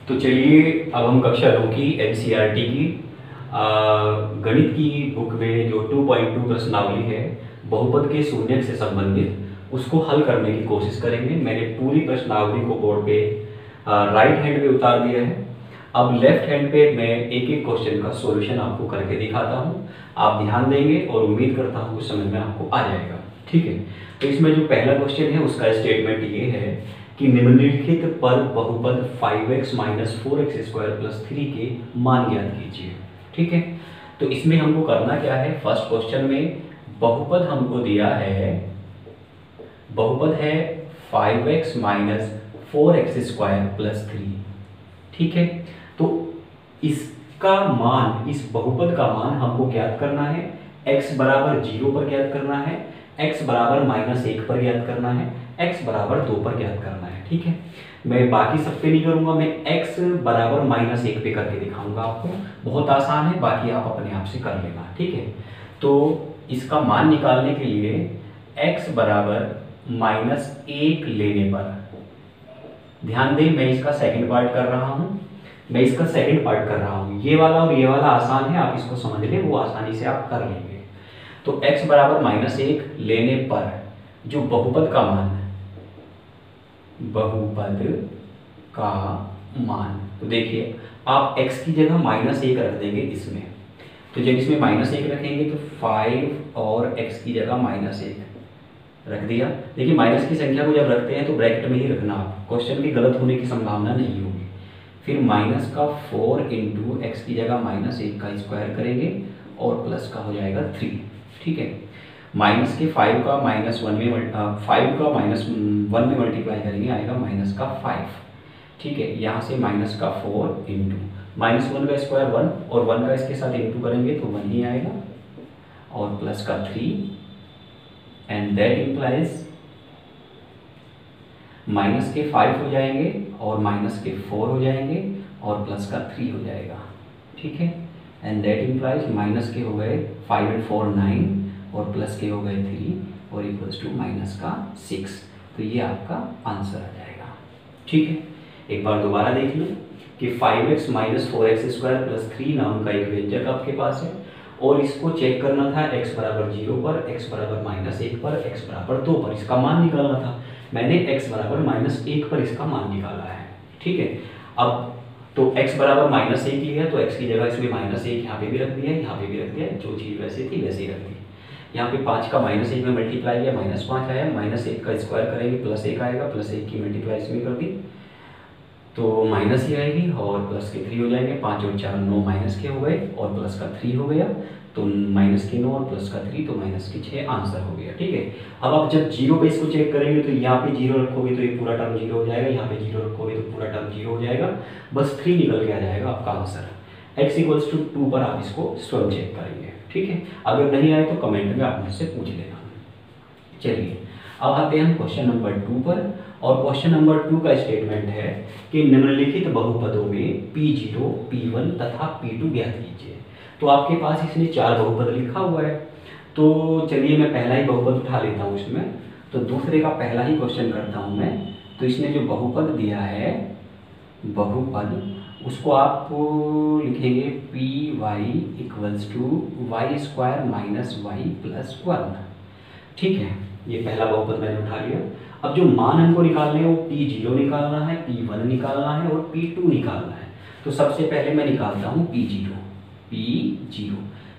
तो चलिए अब हम कक्षा 9 की एनसीईआरटी की गणित की बुक में जो 2.2 प्रश्नावली है बहुपद के शून्यक से संबंधित उसको हल करने की कोशिश करेंगे। मैंने पूरी प्रश्नावली को बोर्ड पे राइट हैंड पे उतार दिया है। अब लेफ्ट हैंड पे मैं एक एक क्वेश्चन का सॉल्यूशन आपको करके दिखाता हूँ। आप ध्यान देंगे और उम्मीद करता हूँ कुछ समझ में आपको आ जाएगा। ठीक है, तो इसमें जो पहला क्वेश्चन है उसका स्टेटमेंट ये है कि निम्नलिखित पर बहुपद 5x - 4x² + 3 के मान ज्ञात कीजिए। ठीक है, तो इसमें हमको करना क्या है, फर्स्ट क्वेश्चन में बहुपद हमको दिया है, बहुपद है 5x - 4x² + 3। ठीक है, तो इसका मान, इस बहुपद का मान हमको ज्ञात करना है। x बराबर 0 पर ज्ञात करना है, x बराबर -1 पर ज्ञात करना है, x बराबर 2 पर ज्ञात करना है। ठीक है, मैं बाकी सब पे नहीं करूंगा, मैं x बराबर -1 पे करके दिखाऊंगा आपको। बहुत आसान है, बाकी आप अपने आप से कर लेना। ठीक है, तो इसका मान निकालने के लिए x बराबर -1 लेने पर, ध्यान दें मैं इसका सेकंड पार्ट कर रहा हूं, ये वाला और ये वाला आसान है, आप इसको समझ लें, वो आसानी से आप कर लेंगे। तो x बराबर -1 लेने पर जो बहुपद का मान है, बहुपद का मान, तो देखिए आप x की जगह -1 रख देंगे इसमें, तो जब इसमें -1 रखेंगे तो 5 और x की जगह -1 रख दिया। देखिए माइनस की संख्या को जब रखते हैं तो ब्रैकेट में ही रखना, आप क्वेश्चन की गलत होने की संभावना नहीं होगी। फिर -4 × x की जगह -1 का स्क्वायर करेंगे और प्लस का हो जाएगा 3। ठीक है, माइनस के 5 का -1 में 5 का -1 में मल्टीप्लाई करेंगे, आएगा -5। ठीक है, यहाँ से -4 × -1 का स्क्वायर 1 और 1 का इसके साथ इंटू करेंगे तो 1 ही आएगा और प्लस का 3 एंड दैट इम्प्लाइज माइनस के 5 हो जाएंगे और माइनस के 4 हो जाएंगे और प्लस का 3 हो जाएगा। ठीक है, एंड दैट इम्प्लाइज माइनस के हो गए 5 और 4 9 और प्लस के हो गए 3 और इक्वल्स टू -6। तो ये आपका आंसर आ जाएगा। ठीक है, एक बार दोबारा देख लो कि 5x - 4x² + 3 नाम का एक व्यंजक आपके पास है और इसको चेक करना था x बराबर 0 पर, x बराबर -1 पर, x बराबर 2 पर, इसका मान निकालना था। मैंने x बराबर -1 पर इसका मान निकाला है। ठीक है, अब तो x बराबर -1 लिया तो x की जगह इसमें -1 यहाँ पे भी रख दिया, यहाँ पे भी रख दिया, जो चीज़ वैसे थी वैसे ही रख दी। यहाँ पे 5 का -1 में मल्टीप्लाई किया, -5 आया, -1 का स्क्वायर करेंगे +1 आएगा, +1 की मल्टीप्लाई इसमें कर दी तो माइनस ही आएगी और प्लस के 3 हो जाएंगे, 5 और 4 9 माइनस के हो गए और प्लस का 3 हो गया, तो माइनस के 9 और प्लस का 3 तो -6 आंसर हो गया। ठीक है, अब आप जब 0 पे इसको चेक करेंगे तो यहाँ पे 0 रखोगे तो ये पूरा टर्म 0 हो जाएगा, यहाँ पे 0 रखोगे तो पूरा टर्म 0 हो जाएगा, बस 3 निकल के आ जाएगा आपका आंसर। x = 2 पर आप इसको स्वयं चेक करेंगे। ठीक है, अगर नहीं आए तो कमेंट में आप मुझसे पूछ लेना। चलिए अब आते हैं क्वेश्चन नंबर 2 पर, और क्वेश्चन नंबर 2 का स्टेटमेंट है कि निम्नलिखित बहुपदों में P0, P1 तथा P2 ज्ञात कीजिए। तो आपके पास इसने 4 बहुपद लिखा हुआ है, तो चलिए मैं पहला ही बहुपद उठा लेता हूँ इसमें, तो दूसरे का पहला ही क्वेश्चन करता हूँ मैं। तो इसने जो बहुपद दिया है, बहुपद, उसको आप लिखेंगे Py = y² - y + 1। ठीक है, ये पहला बहुपद मैंने उठा लिया। अब जो मान हमको निकालने हैं वो P0 निकालना है, P1 निकालना है और P2 निकालना है। तो सबसे पहले मैं निकालता हूँ P0।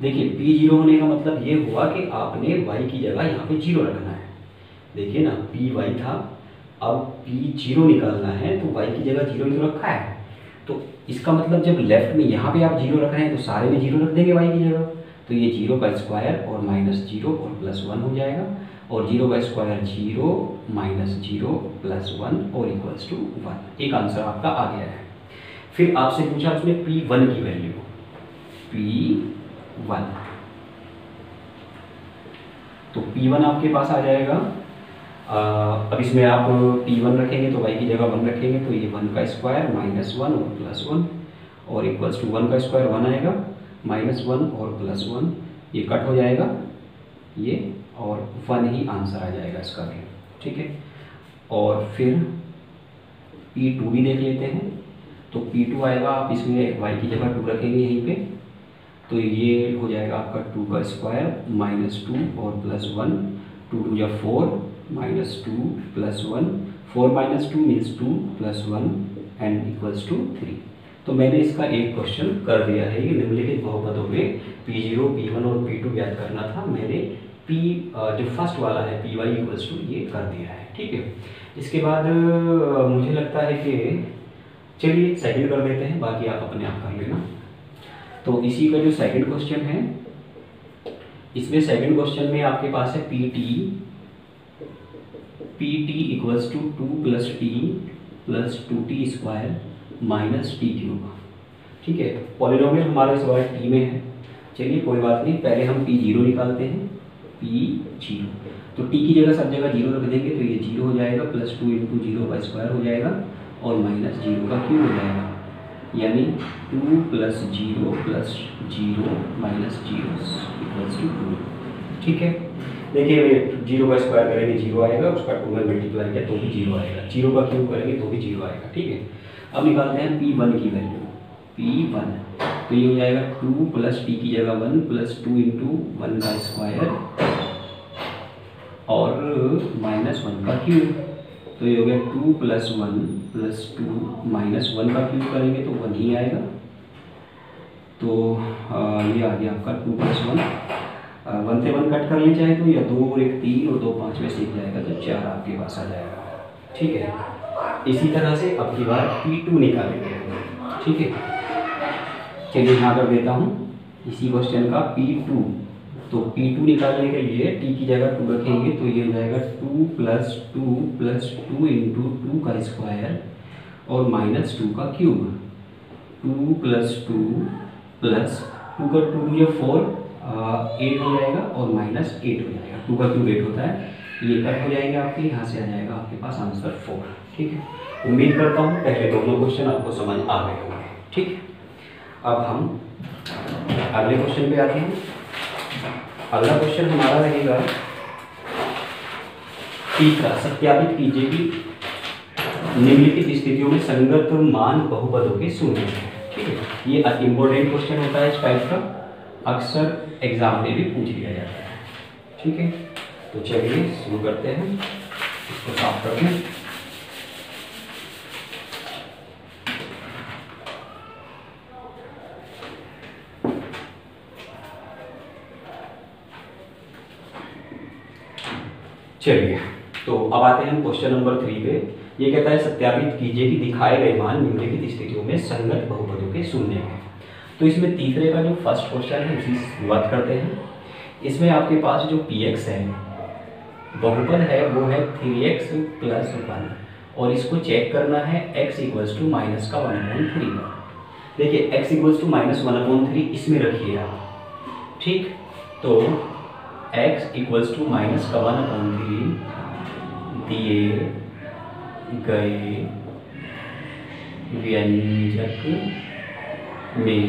देखिए P0 होने का मतलब ये हुआ कि आपने y की जगह यहाँ पे 0 रखना है। देखिए ना, Py था, अब P0 निकालना है तो y की जगह 0 ही तो रखा है, तो इसका मतलब जब लेफ्ट में यहाँ पे आप 0 रख रहे हैं तो सारे में 0 रख देंगे y की जगह, तो ये 0 का स्क्वायर और -0 और +1 हो जाएगा, और 0 का स्क्वायर 0 -0 +1 और इक्वल्स टू 1। एक आंसर आपका आ गया है। फिर आपसे पूछा उसने P1 की वैल्यू, P1, तो P1 आपके पास आ जाएगा। अब इसमें आप P1 रखेंगे तो y की जगह 1 रखेंगे, तो ये 1 का स्क्वायर -1 और +1 और इक्वल्स टू 1 का स्क्वायर 1 आएगा, -1 और +1 ये कट हो जाएगा ये, और 1 ही आंसर आ जाएगा इसका भी। ठीक है, और फिर P2 भी देख लेते हैं। तो P2 आएगा, आप इसमें y की जगह 2 रखेंगे यहीं पे, तो ये हो जाएगा आपका 2 का स्क्वायर -2 और +1, 2 2 या 4 -2 +1, 4 -2 मीन्स 2 +1 एंड इक्वल्स टू 3। तो मैंने इसका एक क्वेश्चन कर दिया है। ये निम्नलिखित बहुपदों में P0, P1 और P2 ज्ञात करना था। मैंने P जो फर्स्ट वाला है Py इक्वल्स टू ये कर दिया है, ठीक है। इसके बाद मुझे लगता है कि चलिए सेकंड कर देते हैं, बाकी आप अपने आप कर लेना। तो इसी का जो सेकंड क्वेश्चन है, इसमें सेकंड क्वेश्चन में आपके पास है Pt equals to 2 + t + 2t square -t cube, ठीक है। पॉलिनोमियल हमारा इस बार t में है। चलिए कोई बात नहीं, पहले हम P0 निकालते हैं। P0 तो t की जगह सब जगह 0 रख देंगे, तो ये 0 हो जाएगा, +2 × 0 का स्क्वायर हो जाएगा और -0 का क्यूब हो जाएगा, यानी 2 + 0 + 0 -0 इक्वल्स टू 2, ठीक है। देखिए 0 का स्क्वायर करेंगे 0 आएगा, उसका 2 में मल्टीप्लाई किया तो भी 0 आएगा, 0 का क्यूब करेंगे तो भी 0 आएगा, ठीक है। अब निकालते हैं P1 की वैल्यू। P1 तो ये हो जाएगा 2 + t की जगह 1 + 2 × 1 का स्क्वायर और -1 का क्यूब, तो ये हो गया 2 + 1 + 2 -1 का क्यूब करेंगे तो 1 ही आएगा। तो ये आ गया आपका 2 + 1, 1 से 1 कट कर लें चाहे तो, या 2 और 1 3 और 2 5 में सीख जाएगा तो 4 आपके पास आ जाएगा, ठीक है। इसी तरह से अब की बार P2 निकालेंगे, ठीक है। चलिए यहाँ कर देता हूँ इसी क्वेश्चन का P2। तो P2 निकालने के लिए t की जगह 2 रखेंगे, तो ये हो जाएगा 2 + 2 + 2 × 2 का स्क्वायर और -2 का क्यूब, 2 + 2 + 2 का 2 या 4 8 हो जाएगा और -8 हो जाएगा, 2 का क्यूब 8 होता है, ये कट हो जाएंगे आपके, यहाँ से आ जाएगा आपके पास आंसर 4, ठीक है। उम्मीद करता हूँ पहले दोनों क्वेश्चन आपको समझ आ गए होंगे, ठीक है। अब हम अगले क्वेश्चन पे आते हैं। अगला क्वेश्चन हमारा रहेगा तीसरा, सत्यापित कीजिए कि निम्नलिखित स्थितियों में संगत मान बहुपदों के शून्य हैं, ठीक है। ये इंपॉर्टेंट क्वेश्चन होता है इस टाइप का, अक्सर एग्जाम में भी पूछ लिया जाता है, ठीक है। तो चलिए शुरू करते हैं, इसको साफ कर दें। चलिए तो अब आते हैं क्वेश्चन नंबर 3 पे। ये कहता है सत्यापित कीजिए कि दिखाए गए मान निम्नलिखित स्थितियों में संगत बहुपदों के शून्य हैं। तो इसमें तीसरे का जो फर्स्ट क्वेश्चन है उसी से शुरुआत करते हैं। इसमें आपके पास जो px है बहुपद है वो है 3x + 1 और इसको चेक करना है x = -1/3 का। देखिए x = -1/3 इसमें रखिए आप, ठीक। तो x = -1/3 दिए गए व्यंजक में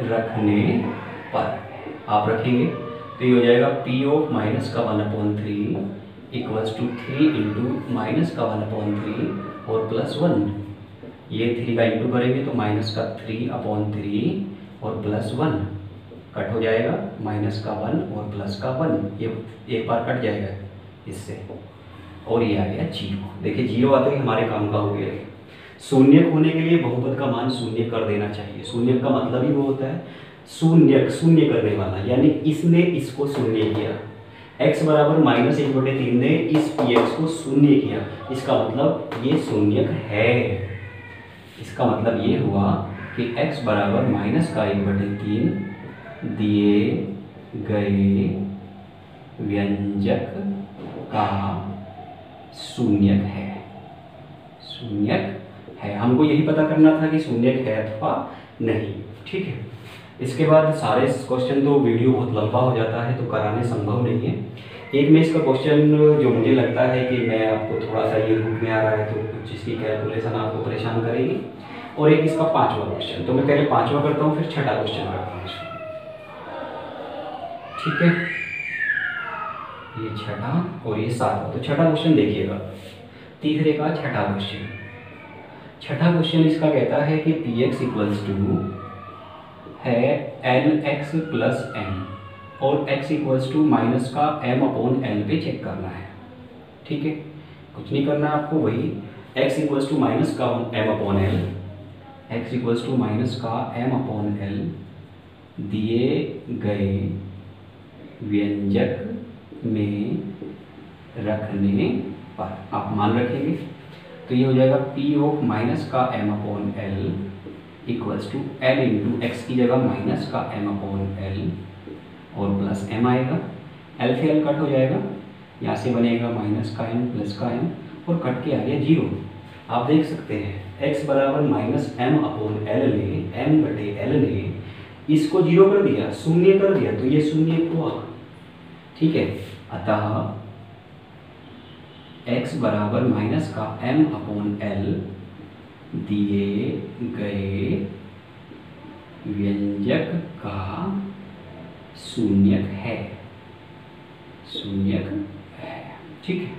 रखने पर आप रखेंगे तो ये हो जाएगा P of -1/3 = 3 × -1/3 और +1। ये 3 का इंटू करेंगे तो -3/3 और +1 कट हो जाएगा, -1 और +1, ये एक बार कट जाएगा इससे और ये आ गया 0। देखिए 0 आते ही हमारे काम का हो गया। शून्य होने के लिए बहुपद का मान शून्य कर देना चाहिए। शून्य का मतलब ही वो होता है शून्य करने वाला, यानी इसने इसको शून्य किया। x बराबर -1/3 ने इस px को शून्य किया, इसका मतलब ये शून्यक है। इसका मतलब ये हुआ कि x बराबर -1/3 दिए गए व्यंजक का शून्यक है। शून्यक है, हमको यही पता करना था कि शून्यक है अथवा नहीं, ठीक है। इसके बाद सारे क्वेश्चन तो वीडियो बहुत लंबा हो जाता है तो कराने संभव नहीं है। एक में इसका क्वेश्चन जो मुझे लगता है कि मैं आपको थोड़ा सा ये रूप में आ रहा है तो कुछ इसकी कैलकुलेशन आपको परेशान करेगी, और एक इसका 5वां क्वेश्चन। तो मैं पहले 5वां करता हूँ फिर 6ठा क्वेश्चन करता हूँ, ठीक है। ये 6ठा और ये 7वां। तो 6ठा क्वेश्चन देखिएगा, तीसरे का 6ठा क्वेश्चन। छठा क्वेश्चन इसका कहता है कि पी एक्स इक्वल्स टू है एन एक्स प्लस एम और x इक्वल्स टू माइनस का m अपॉन एल पे चेक करना है। ठीक है, कुछ नहीं करना है आपको, वही x इक्वल्स टू माइनस का m upon L, x equals to minus का m अपॉन एल दिए गए व्यंजक में रखने पर आप मान रखेंगे तो ये हो जाएगा p ऑफ माइनस का m upon L equals to L into X की जगह माइनस का m अपॉन एल और प्लस m आएगा, एल से एल कट हो जाएगा, यहाँ से बनेगा माइनस का m प्लस का m और कट के आ गया जीरो। आप देख सकते हैं x बराबर माइनस m अपॉन एल ले m बटे एल ले इसको जीरो कर दिया, शून्य कर दिया, तो ये शून्य हुआ। ठीक है, अतः x बराबर माइनस का m अपॉन एल दिए गए व्यंजक का शून्यक है, शून्यक है। ठीक है,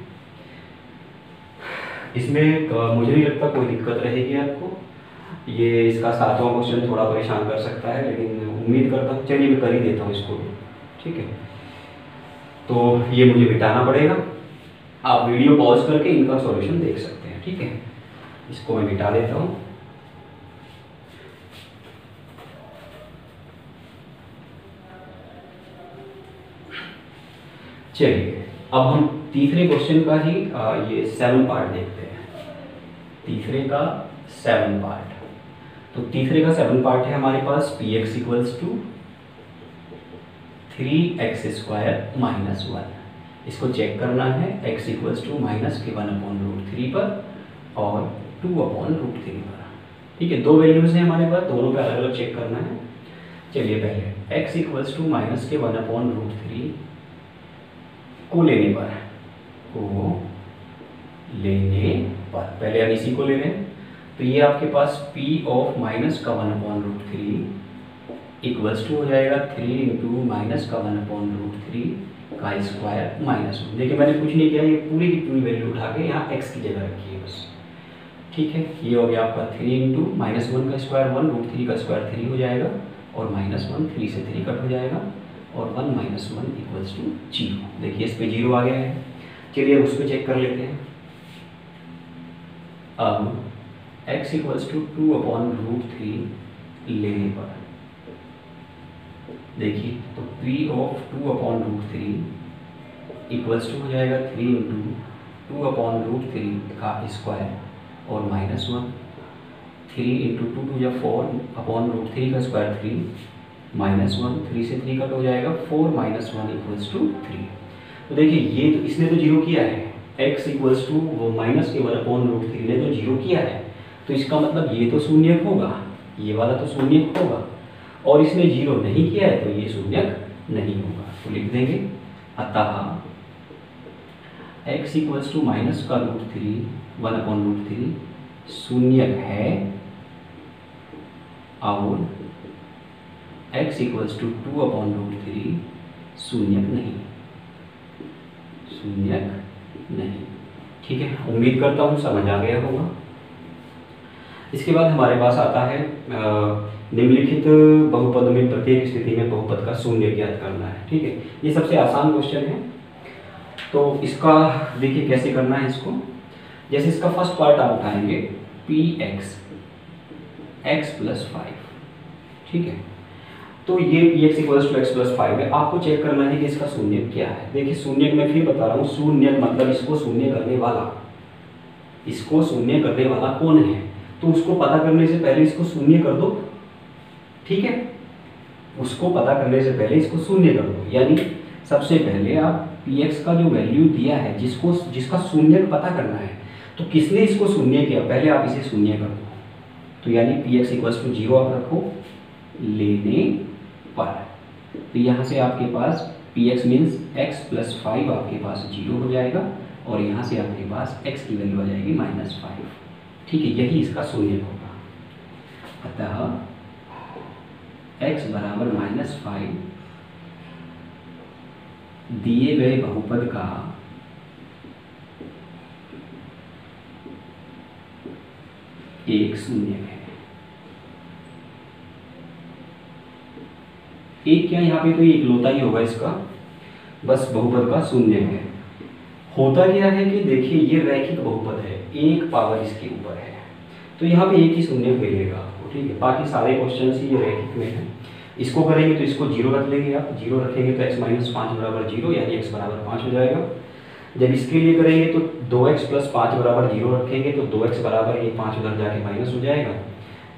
इसमें मुझे नहीं लगता कोई दिक्कत रहेगी आपको। ये इसका 7वां क्वेश्चन थोड़ा परेशान कर सकता है, लेकिन उम्मीद करता हूँ, चलिए मैं कर ही देता हूँ इसको। ठीक है, तो ये मुझे मिटाना पड़ेगा, आप वीडियो पॉज करके इनका सॉल्यूशन देख सकते हैं। ठीक है, इसको मैं मिटा देता हूँ। चलिए अब हम तीसरे क्वेश्चन का ही ये 7 पार्ट देखते हैं। तीसरे का 7 पार्ट, तो तीसरे का 7 पार्ट है हमारे पास p x equals to 3x² minus 1। इसको चेक करना है x इक्वल्स टू माइनस के 1/√3 पर और 2/√3 पर। ठीक है, दो वैल्यूज हैं हमारे पास, दोनों पे अलग अलग चेक करना है। चलिए पहले x इक्वल्स टू माइनस के 1/√3 को लेने पर, पहले हम इसी को ले लें, तो ये आपके पास p ऑफ माइनस का 1/√3 इक्वल्स टू हो जाएगा 3 इंटू माइनस का 1/√3 का स्क्वायर माइनस 1। देखिए मैंने कुछ नहीं किया, ये पूरी की पूरी वैल्यू उठा के यहाँ x की जगह रखी है बस। ठीक है, ये हो गया आपका 3 इंटू माइनस 1 का स्क्वायर 1, √3 का स्क्वायर 3 हो जाएगा और माइनस 1, 3 से 3 कट हो जाएगा और 1 माइनस 1 इक्वल्स टू 0। देखिए इस पे 0 आ गया है। चलिए अब उस पर चेक कर लेते हैं। अब x इक्वल्स टू 2/√3 लेने पर देखिए तो p ऑफ 2/√3 इक्वल्स टू हो जाएगा 3 इंटू 2/√3 का स्क्वायर और माइनस 1, 3 इंटू 2 या 4/√3 का स्क्वायर 3 माइनस 1, 3 से 3 कट हो जाएगा 4 माइनस 1 इक्वल्स टू 3। तो देखिए ये तो इसने तो जीरो किया है, x इक्वल्स टू वो माइनस के 1/√3 ने तो जीरो किया है, तो इसका मतलब ये तो शून्यक होगा, ये वाला तो शून्यक होगा, और इसने जीरो नहीं किया है तो ये शून्यक नहीं होगा। तो लिख देंगे अतः x इक्वल्स टू माइनस का √3 1/√3 शून्यक है और x इक्वल्स टू 2/√3 शून्यक नहीं, शून्यक नहीं। ठीक है, उम्मीद करता हूँ समझ आ गया होगा। इसके बाद हमारे पास आता है निम्नलिखित बहुपद में प्रत्येक स्थिति में बहुपद का शून्य ज्ञात करना है। ठीक है, ये सबसे आसान क्वेश्चन है। तो इसका देखिए कैसे करना है इसको। जैसे इसका फर्स्ट पार्ट आप उठाएंगे px x प्लस 5। ठीक है, तो ये px equals to x plus 5 है। आपको चेक करना है कि इसका शून्य क्या है। देखिए शून्य मैं फिर बता रहा हूँ, शून्य मतलब इसको शून्य करने वाला, इसको शून्य करने वाला कौन है, तो उसको पता करने से पहले इसको शून्य कर दो। ठीक है, उसको पता करने से पहले इसको शून्य कर दो, यानी सबसे पहले आप px का जो वैल्यू दिया है जिसका शून्य पता करना है, तो किसने इसको शून्य किया, पहले आप इसे शून्य कर दो। तो यानी px इक्वल्स टू 0 आप रखो लेने पर, तो यहाँ से आपके पास px मीन्स x प्लस 5 आपके पास 0 हो जाएगा और यहाँ से आपके पास x की वैल्यू आ जाएगी -5। ठीक है, यही इसका शून्य होगा। अतः x बराबर -5 दिए गए बहुपद का एक शून्य है। एक क्या यहाँ पे तो ये इकलौता ही होगा इसका, बस बहुपद का शून्य है। होता क्या है कि देखिए ये रैखिक बहुपद है, एक पावर इसके ऊपर है, तो यहाँ पे एक ही शून्य मिलेगा आपको, ठीक है। बाकी सारे क्वेश्चन ही ये रैखिक में है। इसको करेंगे तो इसको जीरो रख लेंगे आप, जीरो रखेंगे तो x माइनस 5 बराबर जीरो, यानी x बराबर 5 हो जाएगा। जब इसके लिए करेंगे तो 2x प्लस 5 बराबर जीरो रखेंगे तो 2x बराबर ये 5 उधर जाके माइनस हो जाएगा,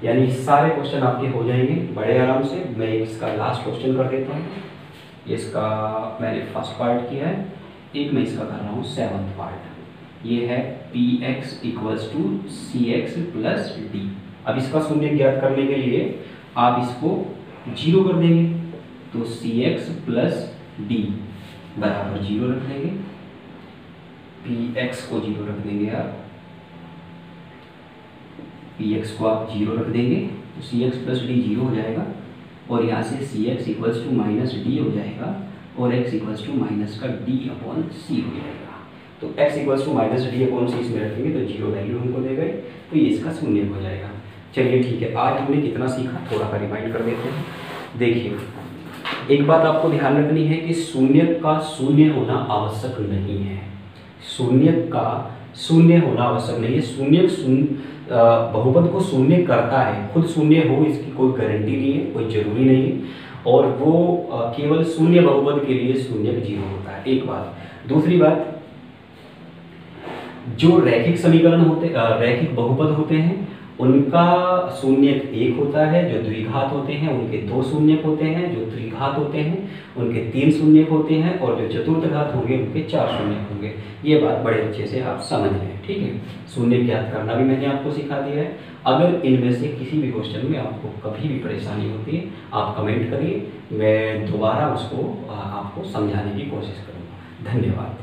यानी सारे क्वेश्चन आपके हो जाएंगे बड़े आराम से। मैं इसका लास्ट क्वेश्चन कर देता हूँ। इसका मैंने फर्स्ट पार्ट किया है, एक मैं इसका कर रहा हूँ सेवन्थ पार्ट। ये है px equals to cx plus D. अब इसका शून्य ज्ञात करने के लिए आप इसको जीरो कर देंगे, तो cx प्लस डी बराबर जीरो रख देंगे, px को जीरो रख देंगे आप, px को आप जीरो रख देंगे तो cx प्लस डी जीरो हो जाएगा, और यहाँ से cx equals to minus d हो जाएगा, और x इक्वल्स टू माइनस का d अपॉन सी हो जाएगा। तो x equals to minus d upon c इसमें रखेंगे तो जीरो वैल्यू हमको दे गए, तो ये इसका शून्य हो जाएगा। चलिए ठीक है, आज हमने कितना सीखा थोड़ा सा रिमाइंड कर देते हैं। देखिए एक बात आपको ध्यान रखनी है कि शून्य का शून्य होना आवश्यक नहीं है, शून्य का शून्य होना आवश्यक नहीं है। शून्य बहुपद को शून्य करता है, खुद शून्य हो इसकी कोई गारंटी नहीं है, कोई जरूरी नहीं है, और वो केवल शून्य बहुपद के लिए शून्य जीरो होता है, एक बात। दूसरी बात, जो रैखिक समीकरण होते रैखिक बहुपद होते हैं उनका शून्य एक होता है, जो द्विघात होते हैं उनके दो शून्य होते हैं, जो त्रिघात होते हैं उनके तीन शून्य होते हैं, और जो चतुर्थ घात होंगे उनके चार शून्य होंगे। ये बात बड़े अच्छे से आप समझ लें, ठीक है। शून्य ज्ञात करना भी मैंने आपको सिखा दिया है। अगर इनमें से किसी भी क्वेश्चन में आपको कभी भी परेशानी होती है आप कमेंट करिए, मैं दोबारा उसको आपको समझाने की कोशिश करूँगा। धन्यवाद।